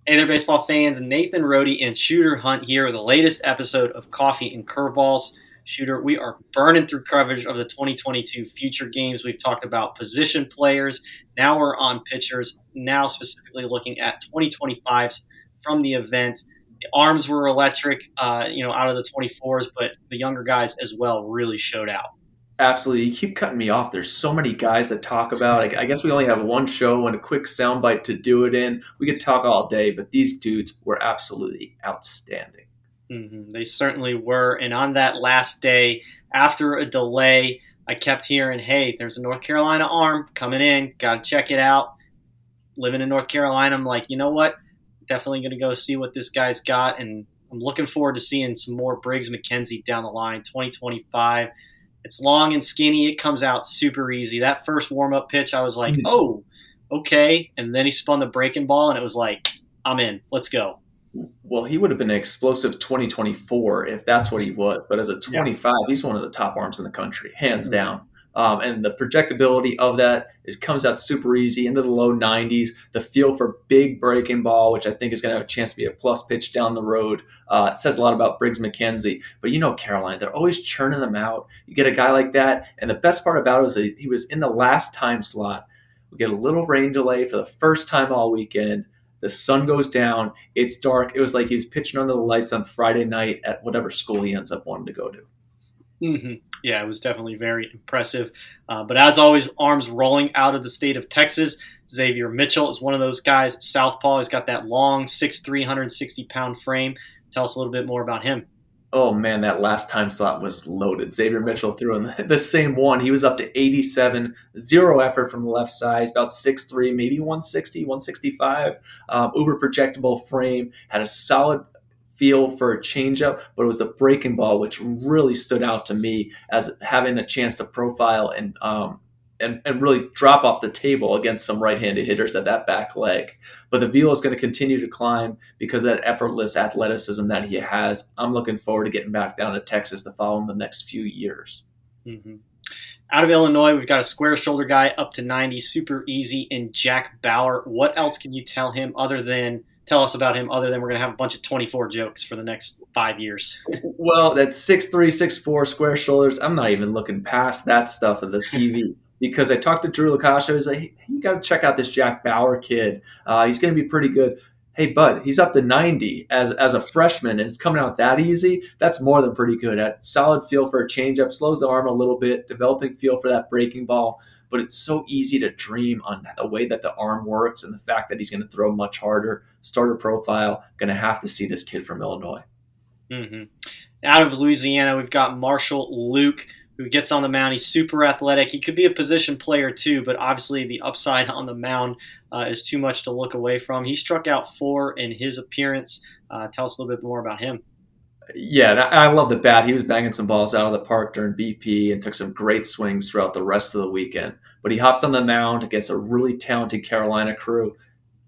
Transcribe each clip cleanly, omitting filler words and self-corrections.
Hey there, baseball fans. Nathan Rohde and Shooter Hunt here with the latest episode of Coffee and Curveballs. Shooter, we are burning through coverage of the 2022 future games. We've talked about position players. Now we're on pitchers. Now specifically looking at 2025s from the event. The arms were electric, out of the 24s, but the younger guys as well really showed out. Absolutely. You keep cutting me off. There's so many guys to talk about. I guess we only have one show and a quick soundbite to do it in. We could talk all day, but these dudes were absolutely outstanding. They certainly were. And on that last day, after a delay, I kept hearing, hey, there's a North Carolina arm coming in. Got to check it out. Living in North Carolina, I'm like, you know what? Definitely going to go see what this guy's got. And I'm looking forward to seeing some more Briggs McKenzie down the line, 2025. It's long and skinny. It comes out super easy. That first warm-up pitch, I was like, oh, okay. And then he spun the breaking ball, and it was like, I'm in. Let's go. Well, he would have been an explosive 2024 if that's what he was. But as a 25, he's one of the top arms in the country, hands down. And the projectability of that comes out super easy into the low 90s. The feel for big breaking ball, which I think is going to have a chance to be a plus pitch down the road. It says a lot about Briggs McKenzie. But Carolina, they're always churning them out. You get a guy like that. And the best part about it was that he was in the last time slot. We get a little rain delay for the first time all weekend. The sun goes down. It's dark. It was like he was pitching under the lights on Friday night at whatever school he ends up wanting to go to. Yeah, it was definitely very impressive. But as always, arms rolling out of the state of Texas. Xavier Mitchell is one of those guys. Southpaw. He's got that long 6'3", 160-pound frame. Tell us a little bit more about him. Oh, man, that last time slot was loaded. Xavier Mitchell threw in the same one. He was up to 87, zero effort from the left side. He's about 6'3", maybe 160, 165. Uber projectable frame, had a solid feel for a changeup, but it was the breaking ball which really stood out to me as having a chance to profile and really drop off the table against some right-handed hitters at that back leg. But the velo is going to continue to climb because of that effortless athleticism that he has. I'm looking forward to getting back down to Texas to follow him the next few years. Out of Illinois, we've got a square shoulder guy up to 90, super easy, in Jack Bauer. What else can you tell us about him other than we're going to have a bunch of 24 jokes for the next 5 years? Well, that's 6'3", 6'4", square shoulders. I'm not even looking past that stuff of the TV. Because I talked to Drew Lacascio, he's like, hey, you got to check out this Jack Bauer kid. He's going to be pretty good. Hey, bud, he's up to 90 as a freshman, and it's coming out that easy. That's more than pretty good. At solid feel for a changeup, slows the arm a little bit, developing feel for that breaking ball. But it's so easy to dream on the way that the arm works and the fact that he's going to throw much harder. Starter profile, going to have to see this kid from Illinois. Out of Louisiana, we've got Marshall Luke, who gets on the mound. He's super athletic. He could be a position player too, but obviously the upside on the mound is too much to look away from. He struck out 4 in his appearance. Tell us a little bit more about him. Yeah, I love the bat. He was banging some balls out of the park during BP and took some great swings throughout the rest of the weekend. But he hops on the mound against a really talented Carolina crew,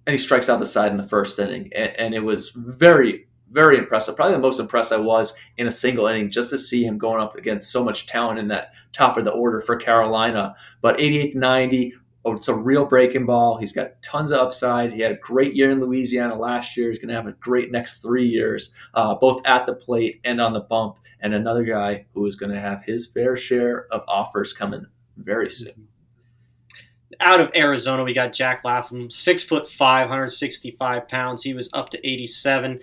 and he strikes out the side in the first inning. And it was very, very impressive. Probably the most impressed I was in a single inning just to see him going up against so much talent in that top of the order for Carolina. But 88 to 90, it's a real breaking ball. He's got tons of upside. He had a great year in Louisiana last year. He's going to have a great next 3 years, both at the plate and on the bump. And another guy who is going to have his fair share of offers coming very soon. Out of Arizona, we got Jack Laughton, 6'5", 165 pounds. He was up to 87,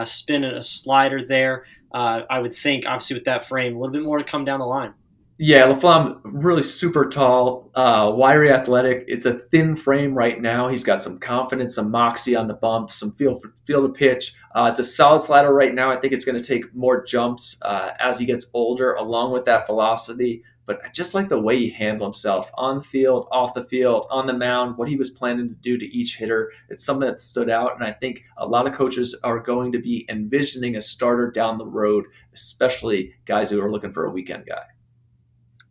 spinning a slider there. I would think, obviously, with that frame, a little bit more to come down the line. Yeah, LaFlamme, really super tall, wiry athletic. It's a thin frame right now. He's got some confidence, some moxie on the bump, some feel to pitch. It's a solid slider right now. I think it's going to take more jumps as he gets older, along with that velocity. But I just like the way he handled himself on the field, off the field, on the mound, what he was planning to do to each hitter. It's something that stood out, and I think a lot of coaches are going to be envisioning a starter down the road, especially guys who are looking for a weekend guy.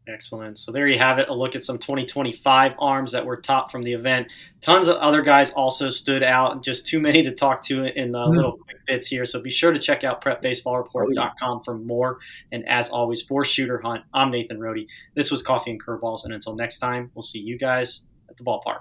Excellent. So there you have it, a look at some 2025 arms that were top from the event. Tons of other guys also stood out, just too many to talk to in little quick bits here. So be sure to check out prepbaseballreport.com for more. And as always, for Shooter Hunt, I'm Nathan Rohde. This was Coffee and Curveballs. And until next time, we'll see you guys at the ballpark.